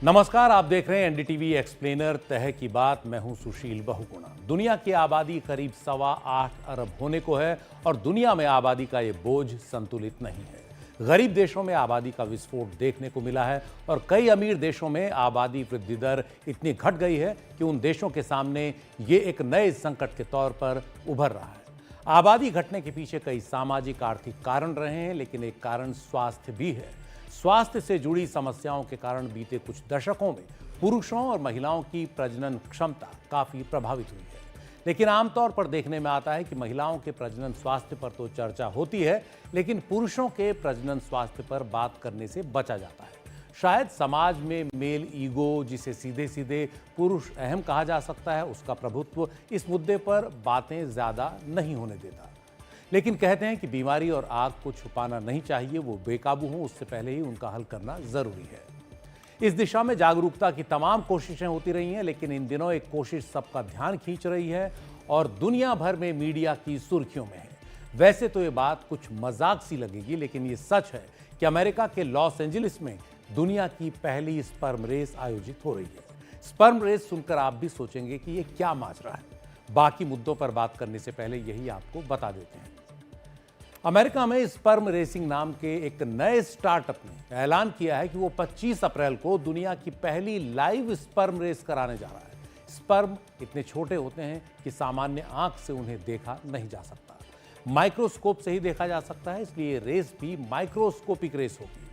नमस्कार, आप देख रहे हैं एनडीटीवी एक्सप्लेनर तह की बात। मैं हूं सुशील बहुगुणा। दुनिया की आबादी करीब 8.25 अरब होने को है और दुनिया में आबादी का ये बोझ संतुलित नहीं है। गरीब देशों में आबादी का विस्फोट देखने को मिला है और कई अमीर देशों में आबादी वृद्धि दर इतनी घट गई है कि उन देशों के सामने ये एक नए संकट के तौर पर उभर रहा है। आबादी घटने के पीछे कई सामाजिक आर्थिक कारण रहे हैं, लेकिन एक कारण स्वास्थ्य भी है। स्वास्थ्य से जुड़ी समस्याओं के कारण बीते कुछ दशकों में पुरुषों और महिलाओं की प्रजनन क्षमता काफी प्रभावित हुई है। लेकिन आमतौर पर देखने में आता है कि महिलाओं के प्रजनन स्वास्थ्य पर तो चर्चा होती है, लेकिन पुरुषों के प्रजनन स्वास्थ्य पर बात करने से बचा जाता है। शायद समाज में मेल ईगो, जिसे सीधे सीधे पुरुष अहम कहा जा सकता है, उसका प्रभुत्व इस मुद्दे पर बातें ज्यादा नहीं होने देता। लेकिन कहते हैं कि बीमारी और आग को छुपाना नहीं चाहिए, वो बेकाबू हों उससे पहले ही उनका हल करना जरूरी है। इस दिशा में जागरूकता की तमाम कोशिशें होती रही हैं, लेकिन इन दिनों एक कोशिश सबका ध्यान खींच रही है और दुनिया भर में मीडिया की सुर्खियों में है। वैसे तो ये बात कुछ मजाक सी लगेगी, लेकिन ये सच है कि अमेरिका के लॉस एंजलिस में दुनिया की पहली स्पर्म रेस आयोजित हो रही है। स्पर्म रेस सुनकर आप भी सोचेंगे कि ये क्या माजरा है। बाकी मुद्दों पर बात करने से पहले यही आपको बता देते हैं। अमेरिका में स्पर्म रेसिंग नाम के एक नए स्टार्टअप ने ऐलान किया है कि वो 25 अप्रैल को दुनिया की पहली लाइव स्पर्म रेस कराने जा रहा है। स्पर्म इतने छोटे होते हैं कि सामान्य आंख से उन्हें देखा नहीं जा सकता, माइक्रोस्कोप से ही देखा जा सकता है, इसलिए रेस भी माइक्रोस्कोपिक रेस होगी।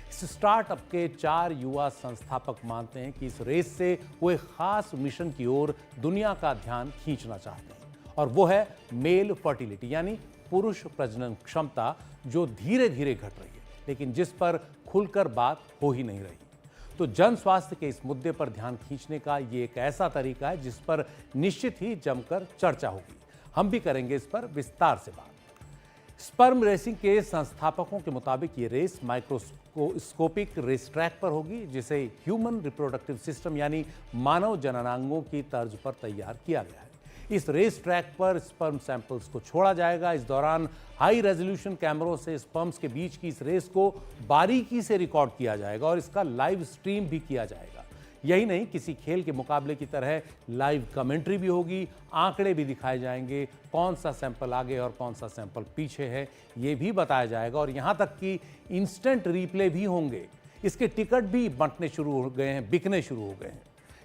इस स्टार्टअप के 4 युवा संस्थापक मानते हैं कि इस रेस से वो एक खास मिशन की ओर दुनिया का ध्यान खींचना चाहते हैं, और वो है मेल फर्टिलिटी, यानी पुरुष प्रजनन क्षमता, जो धीरे धीरे घट रही है, लेकिन जिस पर खुलकर बात हो ही नहीं रही। तो जन स्वास्थ्य के इस मुद्दे पर ध्यान खींचने का ये एक ऐसा तरीका है जिस पर निश्चित ही जमकर चर्चा होगी। हम भी करेंगे इस पर विस्तार से बात। स्पर्म रेसिंग के संस्थापकों के मुताबिक ये रेस माइक्रोस्कोपिक रेस ट्रैक पर होगी, जिसे ह्यूमन रिप्रोडक्टिव सिस्टम यानी मानव जननांगों की तर्ज पर तैयार किया गया है। इस रेस ट्रैक पर स्पर्म सैंपल्स को छोड़ा जाएगा। इस दौरान हाई रेजोल्यूशन कैमरों से स्पर्म्स के बीच की इस रेस को बारीकी से रिकॉर्ड किया जाएगा और इसका लाइव स्ट्रीम भी किया जाएगा। यही नहीं, किसी खेल के मुकाबले की तरह लाइव कमेंट्री भी होगी, आंकड़े भी दिखाए जाएंगे, कौन सा सैंपल आगे और कौन सा सैंपल पीछे है ये भी बताया जाएगा, और यहाँ तक कि इंस्टेंट रिप्ले भी होंगे। इसके टिकट भी बंटने शुरू हो गए हैं, बिकने शुरू हो गए हैं।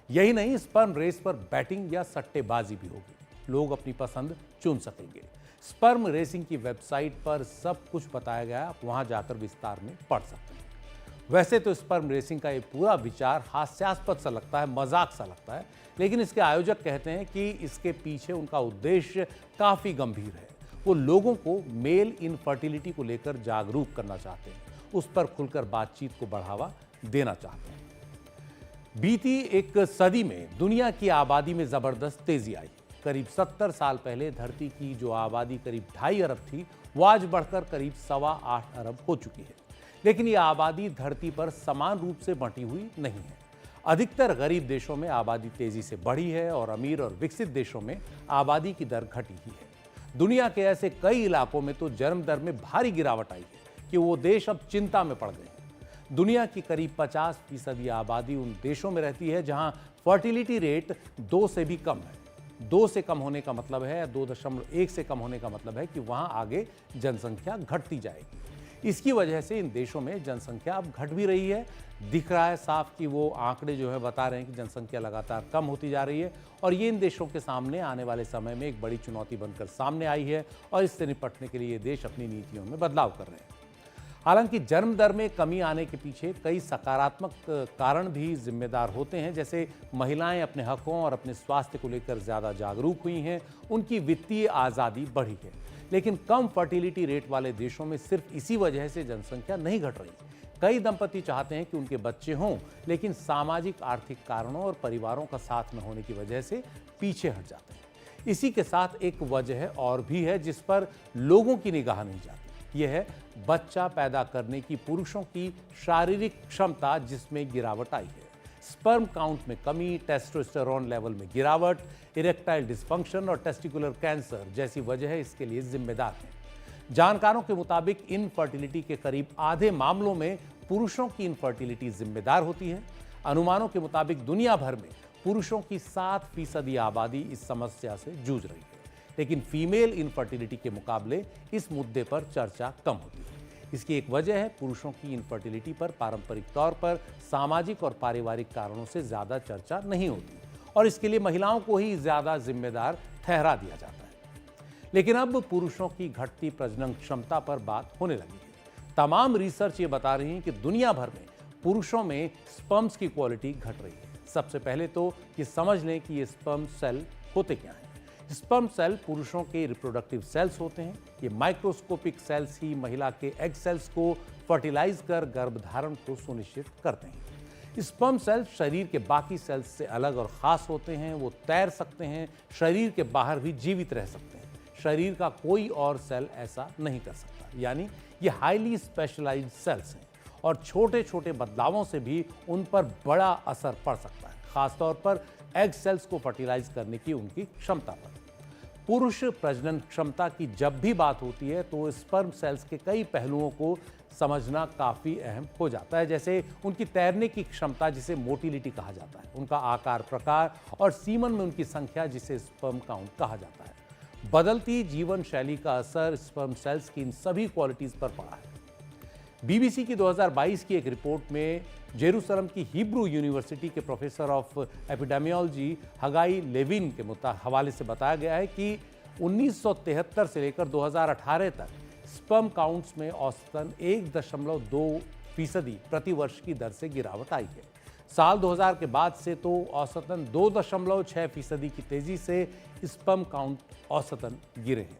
यही नहीं, स्पर्म रेस पर बैटिंग या सट्टेबाजी भी होगी, लोग अपनी पसंद चुन सकेंगे। स्पर्म रेसिंग की वेबसाइट पर सब कुछ बताया गया है, आप वहां जाकर विस्तार में पढ़ सकते हैं। वैसे तो स्पर्म रेसिंग का ये पूरा विचार हास्यास्पद सा लगता है, मजाक सा लगता है, लेकिन इसके आयोजक कहते हैं कि इसके पीछे उनका उद्देश्य काफी गंभीर है। वो लोगों को मेल इनफर्टिलिटी को लेकर जागरूक करना चाहते हैं, उस पर खुलकर बातचीत को बढ़ावा देना चाहते हैं। बीती एक सदी में दुनिया की आबादी में जबरदस्त तेजी आई। करीब 70 साल पहले धरती की जो आबादी करीब 2.5 अरब थी, वो आज बढ़कर करीब 8.25 अरब हो चुकी है। लेकिन ये आबादी धरती पर समान रूप से बंटी हुई नहीं है। अधिकतर गरीब देशों में आबादी तेजी से बढ़ी है और अमीर और विकसित देशों में आबादी की दर घटी ही है। दुनिया के ऐसे कई इलाकों में तो जन्म दर में भारी गिरावट आई है कि वो देश अब चिंता में पड़ गए हैं। दुनिया की करीब 50% आबादी उन देशों में रहती है जहां फर्टिलिटी रेट 2 से भी कम है। 2 से कम होने का मतलब है, 2.1 से कम होने का मतलब है कि वहां आगे जनसंख्या घटती जाएगी। इसकी वजह से इन देशों में जनसंख्या अब घट भी रही है। दिख रहा है साफ कि वो आंकड़े जो है बता रहे हैं कि जनसंख्या लगातार कम होती जा रही है, और ये इन देशों के सामने आने वाले समय में एक बड़ी चुनौती बनकर सामने आई है, और इससे निपटने के लिए ये देश अपनी नीतियों में बदलाव कर रहे हैं। हालांकि जन्म दर में कमी आने के पीछे कई सकारात्मक कारण भी जिम्मेदार होते हैं, जैसे महिलाएं अपने हकों और अपने स्वास्थ्य को लेकर ज़्यादा जागरूक हुई हैं, उनकी वित्तीय आज़ादी बढ़ी है। लेकिन कम फर्टिलिटी रेट वाले देशों में सिर्फ इसी वजह से जनसंख्या नहीं घट रही। कई दंपति चाहते हैं कि उनके बच्चे हों, लेकिन सामाजिक आर्थिक कारणों और परिवारों का साथ न होने की वजह से पीछे हट जाते हैं। इसी के साथ एक वजह और भी है जिस पर लोगों की निगाह नहीं जाती। यह है बच्चा पैदा करने की पुरुषों की शारीरिक क्षमता, जिसमें गिरावट आई है। स्पर्म काउंट में कमी, टेस्टोस्टेरोन लेवल में गिरावट, इरेक्टाइल डिस्फंक्शन और टेस्टिकुलर कैंसर जैसी वजह इसके लिए जिम्मेदार है। जानकारों के मुताबिक इनफर्टिलिटी के करीब आधे मामलों में पुरुषों की इनफर्टिलिटी जिम्मेदार होती है। अनुमानों के मुताबिक दुनिया भर में पुरुषों की 7% आबादी इस समस्या से जूझ रही है, लेकिन फीमेल इनफर्टिलिटी के मुकाबले इस मुद्दे पर चर्चा कम होती है। इसकी एक वजह है पुरुषों की इनफर्टिलिटी पर पारंपरिक तौर पर सामाजिक और पारिवारिक कारणों से ज्यादा चर्चा नहीं होती और इसके लिए महिलाओं को ही ज्यादा जिम्मेदार ठहरा दिया जाता है। लेकिन अब पुरुषों की घटती प्रजनन क्षमता पर बात होने लगी है। तमाम रिसर्च ये बता रही है कि दुनिया भर में पुरुषों में स्पर्म्स की क्वालिटी घट रही है। सबसे पहले तो ये समझ लें कि ये स्पर्म सेल होते क्या हैं। स्पर्म सेल पुरुषों के रिप्रोडक्टिव सेल्स होते हैं। ये माइक्रोस्कोपिक सेल्स ही महिला के एग सेल्स को फर्टिलाइज कर गर्भधारण को सुनिश्चित करते हैं। स्पर्म सेल शरीर के बाकी सेल्स से अलग और खास होते हैं। वो तैर सकते हैं, शरीर के बाहर भी जीवित रह सकते हैं। शरीर का कोई और सेल ऐसा नहीं कर सकता, यानी ये हाईली स्पेशलाइज्ड सेल्स हैं और छोटे छोटे बदलावों से भी उन पर बड़ा असर पड़ सकता है, खासतौर पर एग सेल्स को फर्टिलाइज करने की उनकी क्षमता पर। पुरुष प्रजनन क्षमता की जब भी बात होती है तो स्पर्म सेल्स के कई पहलुओं को समझना काफ़ी अहम हो जाता है, जैसे उनकी तैरने की क्षमता जिसे मोटिलिटी कहा जाता है, उनका आकार प्रकार और सीमन में उनकी संख्या जिसे स्पर्म काउंट कहा जाता है। बदलती जीवन शैली का असर स्पर्म सेल्स की इन सभी क्वालिटीज़ पर पड़ा है। बीबीसी की 2022 की एक रिपोर्ट में जेरूसलम की हिब्रू यूनिवर्सिटी के professor of epidemiology Hagai Levin के हवाले से बताया गया है कि 1973 से लेकर 2018 तक स्पर्म काउंट्स में औसतन 1.2% प्रति वर्ष की दर से गिरावट आई है। साल 2000 के बाद से तो औसतन 2.6% की तेजी से स्पर्म काउंट औसतन गिरे हैं।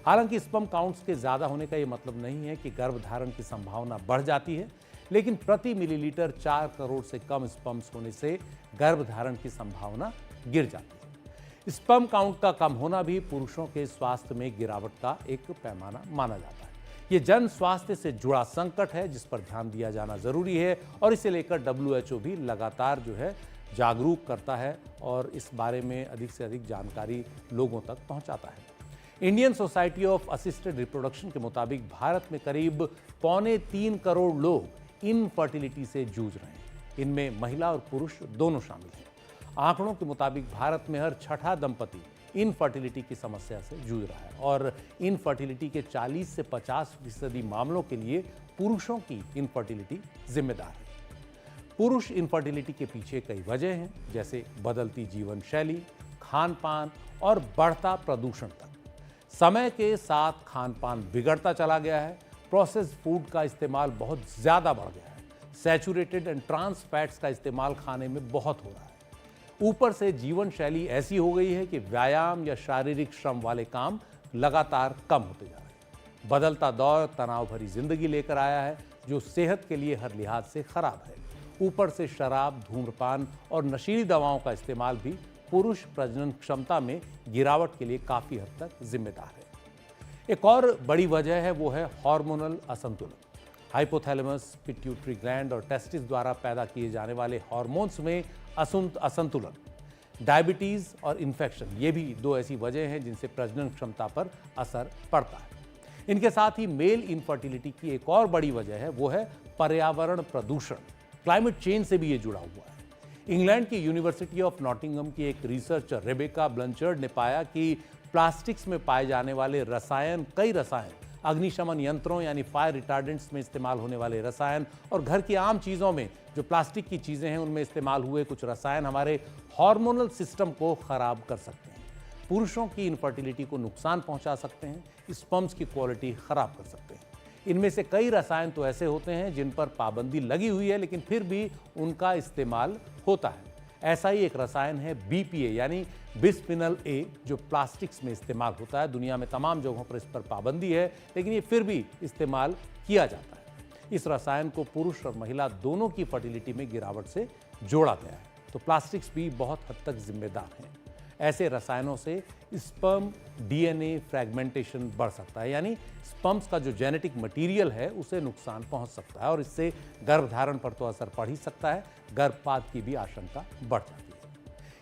हालांकि स्पर्म काउंट्स के ज़्यादा होने का ये मतलब नहीं है कि गर्भधारण की संभावना बढ़ जाती है, लेकिन प्रति मिलीलीटर 4 करोड़ से कम स्पर्म्स होने से गर्भधारण की संभावना गिर जाती है। स्पर्म काउंट का कम होना भी पुरुषों के स्वास्थ्य में गिरावट का एक पैमाना माना जाता है। ये जन स्वास्थ्य से जुड़ा संकट है जिस पर ध्यान दिया जाना जरूरी है और इसे लेकर WHO भी लगातार जागरूक करता है और इस बारे में अधिक से अधिक जानकारी लोगों तक पहुंचाता है। Indian society of assisted reproduction के मुताबिक भारत में करीब 2.25 करोड़ लोग इनफर्टिलिटी से जूझ रहे हैं। इनमें महिला और पुरुष दोनों शामिल हैं। आंकड़ों के मुताबिक भारत में हर छठा दंपति इनफर्टिलिटी की समस्या से जूझ रहा है और इनफर्टिलिटी के 40 से 50% मामलों के लिए पुरुषों की इनफर्टिलिटी जिम्मेदार है। पुरुष इनफर्टिलिटी के पीछे कई वजह हैं, जैसे बदलती जीवन शैली, खान पान और बढ़ता प्रदूषण तक। समय के साथ खान पान बिगड़ता चला गया है। प्रोसेस्ड फूड का इस्तेमाल बहुत ज़्यादा बढ़ गया है। सैचुरेटेड एंड ट्रांस फैट्स का इस्तेमाल खाने में बहुत हो रहा है। ऊपर से जीवन शैली ऐसी हो गई है कि व्यायाम या शारीरिक श्रम वाले काम लगातार कम होते जा रहे हैं। बदलता दौर तनाव भरी जिंदगी लेकर आया है जो सेहत के लिए हर लिहाज से खराब है। ऊपर से शराब, धूम्रपान और नशीली दवाओं का इस्तेमाल भी पुरुष प्रजनन क्षमता में गिरावट के लिए काफ़ी हद तक जिम्मेदार है। एक और बड़ी वजह है वो है हार्मोनल असंतुलन। हाइपोथैलेमस, पिट्यूटरी ग्लैंड और टेस्टिस द्वारा पैदा किए जाने वाले हार्मोन्स में असंतुलन, डायबिटीज़ और इन्फेक्शन, ये भी दो ऐसी वजह हैं जिनसे प्रजनन क्षमता पर असर पड़ता है। इनके साथ ही मेल इनफर्टिलिटी की एक और बड़ी वजह है वो है पर्यावरण प्रदूषण। क्लाइमेट चेंज से भी ये जुड़ा हुआ है। इंग्लैंड की यूनिवर्सिटी ऑफ नॉटिंघम की एक रिसर्चर रेबेका ब्लंचर्ड ने पाया कि प्लास्टिक्स में पाए जाने वाले कई रसायन, अग्निशमन यंत्रों यानी फायर रिटार्डेंट्स में इस्तेमाल होने वाले रसायन और घर की आम चीज़ों में जो प्लास्टिक की चीज़ें हैं उनमें इस्तेमाल हुए कुछ रसायन हमारे हार्मोनल सिस्टम को खराब कर सकते हैं, पुरुषों की इनफर्टिलिटी को नुकसान पहुंचा सकते हैं, स्पर्म्स की क्वालिटी खराब कर सकते हैं। इनमें से कई रसायन तो ऐसे होते हैं जिन पर पाबंदी लगी हुई है लेकिन फिर भी उनका इस्तेमाल होता है। ऐसा ही एक रसायन है BPA यानी बिस्फिनल A, जो प्लास्टिक्स में इस्तेमाल होता है। दुनिया में तमाम जगहों पर इस पर पाबंदी है लेकिन ये फिर भी इस्तेमाल किया जाता है। इस रसायन को पुरुष और महिला दोनों की फर्टिलिटी में गिरावट से जोड़ा गया है, तो प्लास्टिक्स भी बहुत हद तक जिम्मेदार हैं। ऐसे रसायनों से स्पर्म DNA फ्रैगमेंटेशन बढ़ सकता है, यानी स्पर्म्स का जो जेनेटिक मटेरियल है उसे नुकसान पहुंच सकता है और इससे गर्भधारण पर तो असर पड़ ही सकता है, गर्भपात की भी आशंका बढ़ जाती है।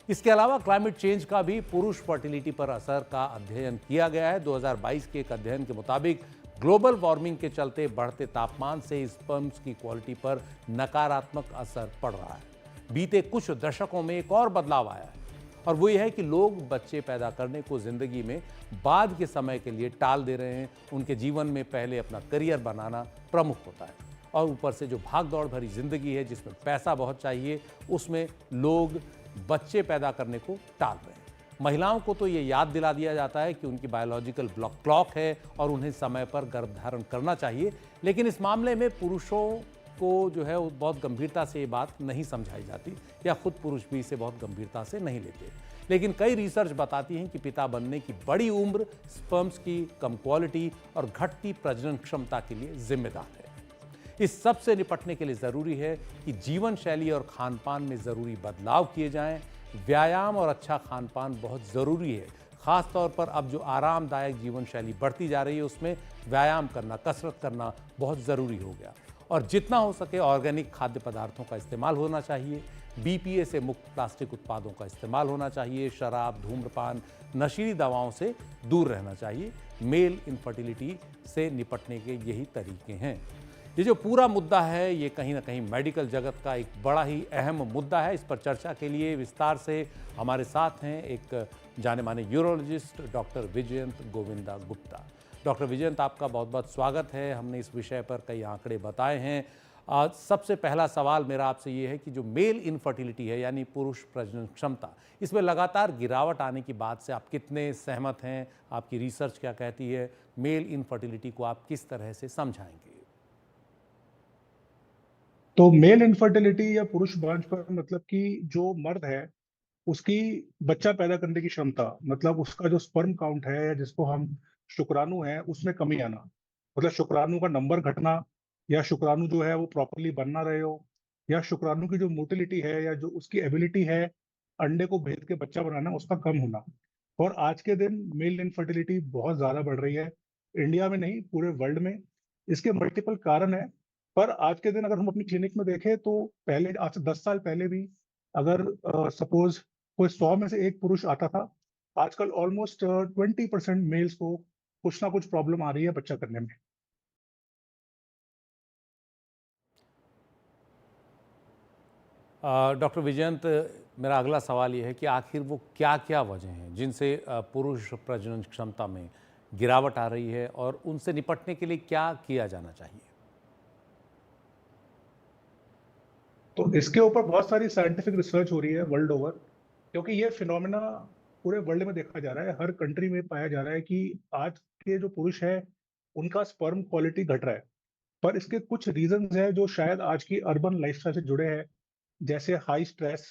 इसके अलावा क्लाइमेट चेंज का भी पुरुष फर्टिलिटी पर असर का अध्ययन किया गया है। 2022 के एक अध्ययन के मुताबिक ग्लोबल वार्मिंग के चलते बढ़ते तापमान से स्पर्म्स की क्वालिटी पर नकारात्मक असर पड़ रहा है। बीते कुछ दशकों में एक और बदलाव आया है, और वो ये है कि लोग बच्चे पैदा करने को जिंदगी में बाद के समय के लिए टाल दे रहे हैं। उनके जीवन में पहले अपना करियर बनाना प्रमुख होता है, और ऊपर से जो भाग दौड़ भरी जिंदगी है जिसमें पैसा बहुत चाहिए, उसमें लोग बच्चे पैदा करने को टाल रहे हैं। महिलाओं को तो ये याद दिला दिया जाता है कि उनकी बायोलॉजिकल क्लॉक है और उन्हें समय पर गर्भधारण करना चाहिए, लेकिन इस मामले में पुरुषों को जो है वो बहुत गंभीरता से ये बात नहीं समझाई जाती, या खुद पुरुष भी इसे बहुत गंभीरता से नहीं लेते। लेकिन कई रिसर्च बताती हैं कि पिता बनने की बड़ी उम्र, स्पर्म्स की कम क्वालिटी और घटती प्रजनन क्षमता के लिए जिम्मेदार है। इस सब से निपटने के लिए ज़रूरी है कि जीवन शैली और खान पान में ज़रूरी बदलाव किए जाएं। व्यायाम और अच्छा खान पान बहुत ज़रूरी है। ख़ास तौर पर अब जो आरामदायक जीवन शैली बढ़ती जा रही है, उसमें व्यायाम करना, कसरत करना बहुत ज़रूरी हो गया। और जितना हो सके ऑर्गेनिक खाद्य पदार्थों का इस्तेमाल होना चाहिए। बीपीए से मुक्त प्लास्टिक उत्पादों का इस्तेमाल होना चाहिए। शराब, धूम्रपान, नशीली दवाओं से दूर रहना चाहिए। मेल इनफर्टिलिटी से निपटने के यही तरीके हैं। ये जो पूरा मुद्दा है, ये कहीं ना कहीं मेडिकल जगत का एक बड़ा ही अहम मुद्दा है। इस पर चर्चा के लिए विस्तार से हमारे साथ हैं एक जाने माने urologist doctor Vijayant Govinda Gupta. Doctor Vijayant, आपका बहुत बहुत स्वागत है। हमने इस विषय पर कई आंकड़े बताए हैं। सबसे पहला सवाल मेरा आपसे ये है कि जो मेल इनफर्टिलिटी है, यानी पुरुष प्रजनन क्षमता, इसमें लगातार गिरावट आने की बात से आप कितने सहमत हैं? आपकी रिसर्च क्या कहती है? मेल इनफर्टिलिटी को आप किस तरह से समझाएंगे? तो मेल इनफर्टिलिटी या पुरुष बांझपन मतलब कि जो मर्द है उसकी बच्चा पैदा करने की क्षमता, मतलब उसका जो स्पर्म काउंट है या जिसको हम शुक्राणु है उसमें कमी आना, मतलब शुक्राणु का नंबर घटना, या शुक्राणु जो है वो प्रॉपरली बन ना रहे हो, या शुक्राणु की जो मोटिलिटी है या जो उसकी एबिलिटी है अंडे को भेद के बच्चा बनाना उसका कम होना। और आज के दिन मेल इनफर्टिलिटी बहुत ज्यादा बढ़ रही है, इंडिया में नहीं पूरे वर्ल्ड में। इसके मल्टीपल कारण है, पर आज के दिन अगर हम अपनी क्लिनिक में देखें तो पहले, आज से 10 साल पहले भी अगर सपोज कोई 100 में से एक पुरुष आता था, आजकल ऑलमोस्ट 20% मेल्स को कुछ ना कुछ प्रॉब्लम आ रही है बच्चा करने में। डॉक्टर विजयंत, मेरा अगला सवाल ये है कि आखिर वो क्या क्या वजह हैं जिनसे पुरुष प्रजनन क्षमता में गिरावट आ रही है, और उनसे निपटने के लिए क्या किया जाना चाहिए? तो इसके ऊपर बहुत सारी साइंटिफिक रिसर्च हो रही है वर्ल्ड ओवर, क्योंकि ये फिनोमेना पूरे वर्ल्ड में देखा जा रहा है, हर कंट्री में पाया जा रहा है कि आज के जो पुरुष है उनका स्पर्म क्वालिटी घट रहा है। पर इसके कुछ रीजंस हैं जो शायद आज की अर्बन लाइफस्टाइल से जुड़े हैं, जैसे हाई स्ट्रेस,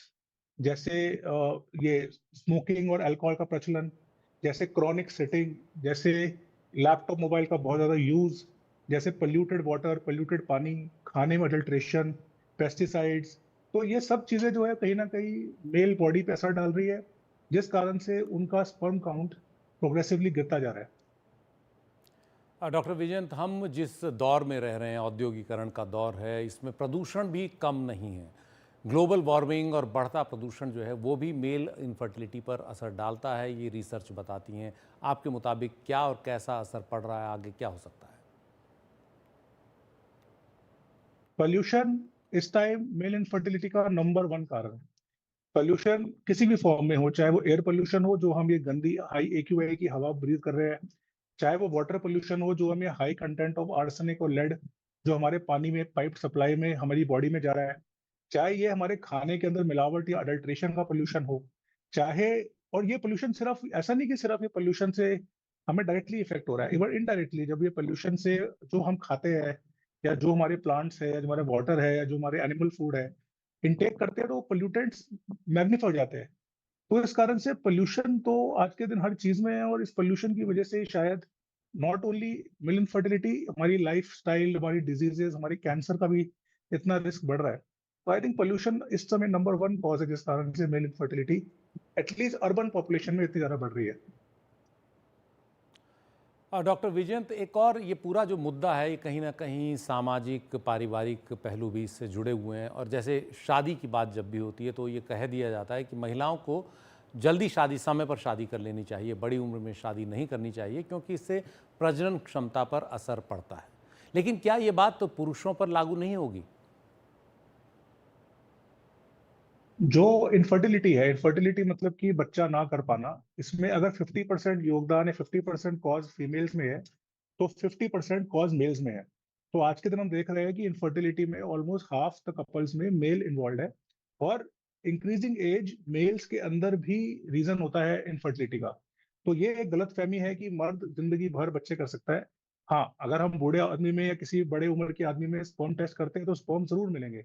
जैसे ये स्मोकिंग और अल्कोहल का प्रचलन, जैसे क्रॉनिक सिटिंग, जैसे लैपटॉप मोबाइल का बहुत ज़्यादा यूज़, जैसे पोल्यूटेड वाटर, पोल्यूटेड पानी, खाने में अडल्ट्रेशन, पेस्टिसाइड्स। तो ये सब चीज़ें जो है कहीं ना कहीं मेल बॉडी पे असर डाल रही है, जिस कारण से उनका स्पर्म काउंट प्रोग्रेसिवली गिरता जा रहा है। डॉक्टर विजयंत, हम जिस दौर में रह रहे हैं, औद्योगिकरण का दौर है, इसमें प्रदूषण भी कम नहीं है। ग्लोबल वार्मिंग और बढ़ता प्रदूषण जो है वो भी मेल इनफर्टिलिटी पर असर डालता है, ये रिसर्च बताती हैं। आपके मुताबिक क्या और कैसा असर पड़ रहा है, आगे क्या हो सकता है? पोल्यूशन इस टाइम मेल इनफर्टिलिटी का नंबर 1 कारण है। पोल्यूशन किसी भी फॉर्म में हो, चाहे वो एयर पोल्यूशन हो जो हम ये गंदी हाई एक्यूआई की हवा ब्रीथ कर रहे हैं, चाहे वो वाटर पोल्यूशन हो जो हमें हाई कंटेंट ऑफ आर्सेनिक और लेड जो हमारे पानी में पाइप सप्लाई में हमारी बॉडी में जा रहा है, चाहे ये हमारे खाने के अंदर मिलावट या अडल्ट्रेशन का पोल्यूशन हो, चाहे, और ये पोल्यूशन सिर्फ ऐसा नहीं कि सिर्फ ये पोल्यूशन से हमें डायरेक्टली इफेक्ट हो रहा है, इवन इनडायरेक्टली जब ये पोल्यूशन से जो हम खाते हैं या जो हमारे प्लांट्स है या जो हमारे वाटर है या जो हमारे एनिमल फूड है इनटेक करते हैं, तो पोल्यूटेंट्स मैग्नीफाई हो जाते हैं। तो इस कारण से पोल्यूशन तो आज के दिन हर चीज में है, और इस पोल्यूशन की वजह से शायद नॉट ओनली मिल इनफर्टिलिटी, हमारी लाइफ स्टाइल, हमारी डिजीजेस, हमारी कैंसर का भी इतना रिस्क बढ़ रहा है। तो आई थिंक पोल्यूशन इस समय नंबर 1 कॉज है जिस कारण से male infertility at least urban population में इतनी ज्यादा बढ़ रही है। डॉक्टर विजयंत, एक और ये पूरा जो मुद्दा है, ये कहीं ना कहीं सामाजिक पारिवारिक पहलू भी इससे जुड़े हुए हैं। और जैसे शादी की बात जब भी होती है तो ये कह दिया जाता है कि महिलाओं को जल्दी शादी, समय पर शादी कर लेनी चाहिए, बड़ी उम्र में शादी नहीं करनी चाहिए, क्योंकि इससे प्रजनन क्षमता पर असर पड़ता है। लेकिन क्या ये बात तो पुरुषों पर लागू नहीं होगी? जो इनफर्टिलिटी है, इनफर्टिलिटी मतलब कि बच्चा ना कर पाना, इसमें अगर 50% योगदान है, 50% कॉज फीमेल्स में है, तो 50% कॉज मेल्स में है। तो आज के दिन हम देख रहे हैं कि इनफर्टिलिटी में ऑलमोस्ट हाफ द कपल्स में मेल इन्वॉल्व है। और इंक्रीजिंग एज मेल्स के अंदर भी रीजन होता है इनफर्टिलिटी का। तो ये एक गलत फहमी है कि मर्द जिंदगी भर बच्चे कर सकता है। हाँ, अगर हम बूढ़े आदमी में या किसी बड़े उम्र के आदमी में स्पर्म टेस्ट करते हैं तो स्पर्म जरूर मिलेंगे,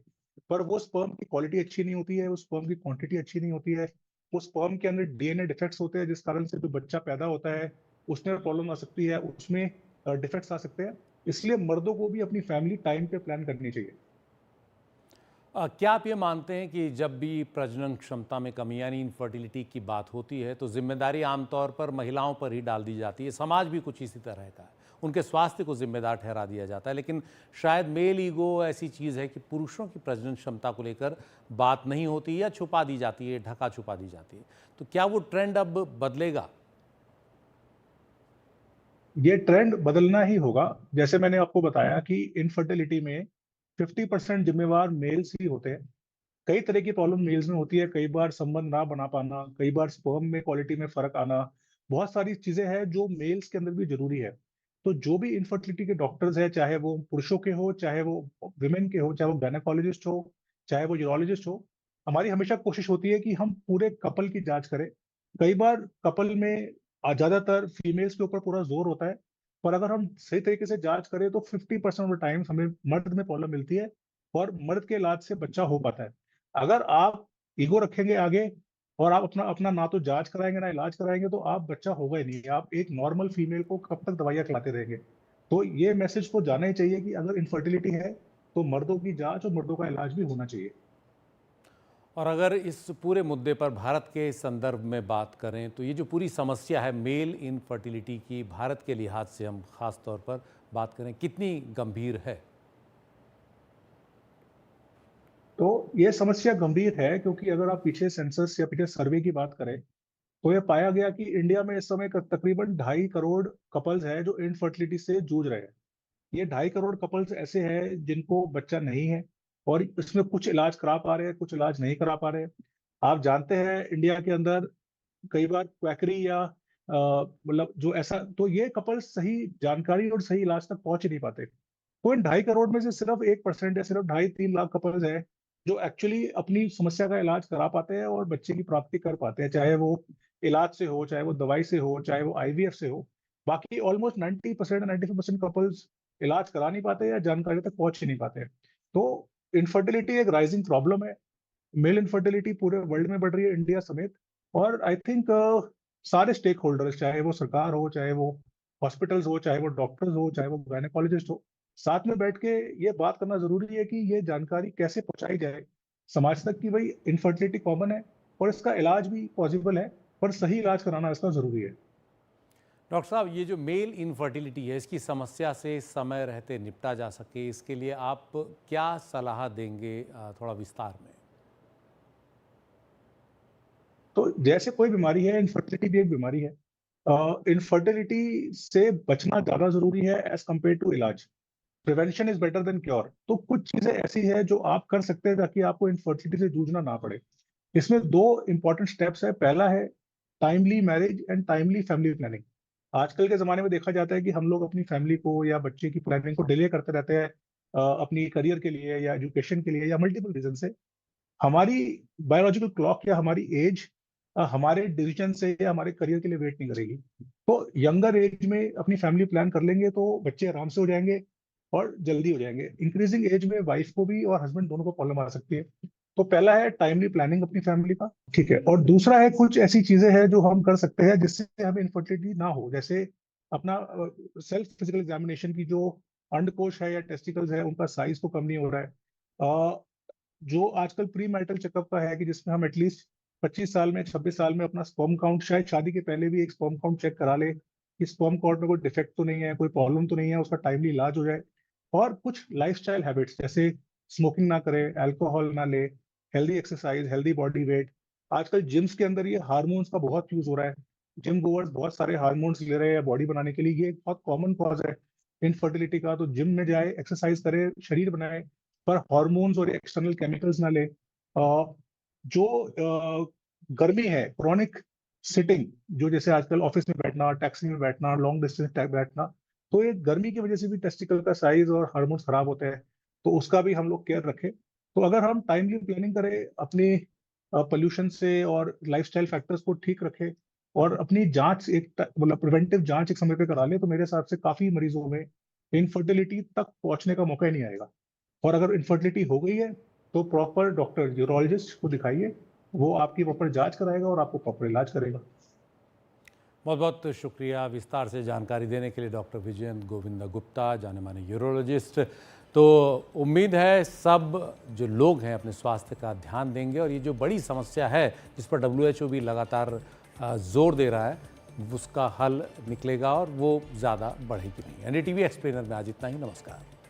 पर वो स्पर्म की क्वालिटी अच्छी नहीं होती है, उस स्पर्म की क्वांटिटी अच्छी नहीं होती है। उस स्पर्म के अंदर डीएनए डिफेक्ट्स होते हैं, जिस कारण से जो बच्चा पैदा होता है उसमें प्रॉब्लम आ सकती है, उसमें डिफेक्ट्स आ सकते हैं। इसलिए मर्दों को भी अपनी फैमिली टाइम पे प्लान करनी चाहिए। क्या आप ये मानते हैं कि जब भी प्रजनन क्षमता में कमी यानी इनफर्टिलिटी की बात होती है तो जिम्मेदारी आमतौर पर महिलाओं पर ही डाल दी जाती है? समाज भी कुछ इसी तरह का है, उनके स्वास्थ्य को जिम्मेदार ठहरा दिया जाता है, लेकिन शायद मेल ईगो ऐसी चीज़ है कि पुरुषों की प्रजनन क्षमता को लेकर बात नहीं होती या छुपा दी जाती है, ढका छुपा दी जाती है। तो क्या वो ट्रेंड अब बदलेगा? ये ट्रेंड बदलना ही होगा। जैसे मैंने आपको बताया कि इनफर्टिलिटी में 50% जिम्मेवार मेल्स ही होते हैं। कई तरह की प्रॉब्लम मेल्स में होती है, कई बार संबंध ना बना पाना, कई बार स्पर्म में क्वालिटी में फर्क आना, बहुत सारी चीजें हैं जो मेल्स के अंदर भी जरूरी है। तो जो भी इनफर्टिलिटी के डॉक्टर्स हैं, चाहे वो पुरुषों के हो, चाहे वो विमेन के हो, चाहे वो गायनेकोलॉजिस्ट हो, चाहे वो यूरोलॉजिस्ट हो, हमारी हमेशा कोशिश होती है कि हम पूरे कपल की जांच करें। कई बार कपल में ज्यादातर फीमेल्स के ऊपर पूरा जोर होता है, पर अगर हम सही तरीके से जांच करें तो 50% ऑफ द टाइम्स हमें मर्द में प्रॉब्लम मिलती है और मर्द के इलाज से बच्चा हो पाता है। अगर आप ईगो रखेंगे आगे और आप अपना अपना ना तो जांच कराएंगे ना इलाज कराएंगे, तो आप बच्चा होगा ही नहीं। आप एक नॉर्मल फीमेल को कब तक दवाइयां खिलाते रहेंगे? तो ये मैसेज को जाना ही चाहिए कि अगर इनफर्टिलिटी है तो मर्दों की जांच और मर्दों का इलाज भी होना चाहिए। और अगर इस पूरे मुद्दे पर भारत के संदर्भ में बात करें तो ये जो पूरी समस्या है मेल इनफर्टिलिटी की, भारत के लिहाज से हम खास तौर पर बात करें, कितनी गंभीर है? तो ये समस्या गंभीर है, क्योंकि अगर आप पीछे सेंसस या पीछे सर्वे की बात करें तो ये पाया गया कि इंडिया में इस समय तकरीबन 2.5 करोड़ कपल्स हैं जो इनफर्टिलिटी से जूझ रहे हैं। ये 2.5 करोड़ कपल्स ऐसे हैं जिनको बच्चा नहीं है, और इसमें कुछ इलाज करा पा रहे हैं, कुछ इलाज नहीं करा पा रहे हैं। आप जानते हैं इंडिया के अंदर कई बार क्वैकरी या मतलब जो ऐसा, तो ये कपल्स सही जानकारी और सही इलाज तक पहुंच ही नहीं पाते। तो इन 2.5 करोड़ में से सिर्फ 1% या सिर्फ 2.5-3 लाख कपल्स हैं जो एक्चुअली अपनी समस्या का इलाज करा पाते हैं और बच्चे की प्राप्ति कर पाते हैं, चाहे वो इलाज से हो, चाहे वो दवाई से हो, चाहे वो आईवीएफ से हो। बाकी ऑलमोस्ट 90% 95% कपल्स इलाज करा नहीं पाते या जानकारी तक पहुंच ही नहीं पाते। तो इनफर्टिलिटी एक राइजिंग प्रॉब्लम है। मेल इनफर्टिलिटी पूरे वर्ल्ड में बढ़ रही है, इंडिया समेत। और आई थिंक सारे स्टेक होल्डर्स, चाहे वो सरकार हो, चाहे वो हॉस्पिटल्स हो, चाहे वो डॉक्टर्स हो, चाहे वो गायनेकोलॉजिस्ट हो, साथ में बैठ के ये बात करना जरूरी है कि ये जानकारी कैसे पहुंचाई जाए समाज तक कि भाई इनफर्टिलिटी कॉमन है और इसका इलाज भी पॉसिबल है, पर सही इलाज कराना इसका जरूरी है। डॉक्टर साहब, ये जो मेल इनफर्टिलिटी है इसकी समस्या से समय रहते निपटा जा सके, इसके लिए आप क्या सलाह देंगे थोड़ा विस्तार में? तो जैसे कोई बीमारी है, इनफर्टिलिटी भी एक बीमारी है। इनफर्टिलिटी से बचना ज्यादा जरूरी है एज कम्पेयर टू इलाज। Prevention is better than cure. तो कुछ चीजें ऐसी है जो आप कर सकते हैं ताकि आपको इनफर्टिलिटी से जूझना ना पड़े। इसमें दो इंपॉर्टेंट स्टेप्स है। पहला है timely marriage and timely family planning. आजकल के जमाने में देखा जाता है कि हम लोग अपनी फैमिली को या बच्चे की प्लानिंग को डिले करते रहते हैं, अपनी करियर के लिए या एजुकेशन के लिए या मल्टीपल रीजन से। हमारी बायोलॉजिकल क्लॉक या हमारी एज हमारे डिसीजन से या हमारे करियर के लिए वेट नहीं करेगी। तो यंगर एज में अपनी फैमिली प्लान कर लेंगे तो बच्चे आराम से हो जाएंगे और जल्दी हो जाएंगे। इंक्रीजिंग एज में वाइफ को भी और हस्बैंड दोनों को प्रॉब्लम आ सकती है। तो पहला है टाइमली प्लानिंग अपनी फैमिली का, ठीक है। और दूसरा है कुछ ऐसी चीजें हैं जो हम कर सकते हैं जिससे हमें इनफर्टिलिटी ना हो। जैसे अपना सेल्फ फिजिकल एग्जामिनेशन की जो अंडकोश है या टेस्टिकल्स है उनका साइज तो कम नहीं हो रहा है। जो आजकल प्री मैरिटल चेकअप का है कि जिसमें हम एटलीस्ट 25 साल में 26 साल में अपना स्पर्म काउंट, शायद शादी के पहले भी एक स्पर्म काउंट चेक करा ले कि स्पर्म काउंट में कोई डिफेक्ट तो नहीं है, कोई प्रॉब्लम तो नहीं है, उसका टाइमली इलाज हो जाए। और कुछ लाइफस्टाइल हैबिट्स जैसे स्मोकिंग ना करे, अल्कोहल ना ले, healthy exercise, healthy body weight. आजकल जिम्स के अंदर ये हार्मोन्स का बहुत यूज हो रहा है। जिम गोवर्स बहुत सारे हार्मोन्स ले रहे हैं बॉडी बनाने के लिए। ये एक बहुत कॉमन कॉज है इनफर्टिलिटी का। तो जिम में जाए, एक्सरसाइज करे, शरीर बनाए, पर हॉर्मोन्स और एक्सटर्नल केमिकल्स ना ले। जो गर्मी है, क्रॉनिक सिटिंग, जो जैसे आजकल ऑफिस में बैठना, टैक्सी में बैठना, लॉन्ग डिस्टेंस बैठना, तो ये गर्मी की वजह से भी टेस्टिकल का साइज और हार्मोन्स खराब होते हैं, तो उसका भी हम लोग केयर रखें। तो अगर हम टाइमली प्लानिंग करें, अपनी पोल्यूशन से और लाइफस्टाइल फैक्टर्स को ठीक रखें, और अपनी जांच मतलब प्रिवेंटिव जांच एक समय पे करा ले, तो मेरे हिसाब से काफी मरीजों में इनफर्टिलिटी तक पहुंचने का मौका ही नहीं आएगा। और अगर इनफर्टिलिटी हो गई है तो प्रॉपर डॉक्टर यूरोलॉजिस्ट को दिखाइए, वो आपकी प्रॉपर जांच कराएगा और आपको प्रॉपर इलाज करेगा। बहुत बहुत शुक्रिया विस्तार से जानकारी देने के लिए डॉक्टर विजयेंद्र गोविंद गुप्ता, जाने माने यूरोलॉजिस्ट। तो उम्मीद है सब जो लोग हैं अपने स्वास्थ्य का ध्यान देंगे और ये जो बड़ी समस्या है जिस पर WHO भी लगातार जोर दे रहा है, उसका हल निकलेगा और वो ज़्यादा बढ़ेगी नहीं। NDTV एक्सप्लेनर में आज इतना ही। नमस्कार।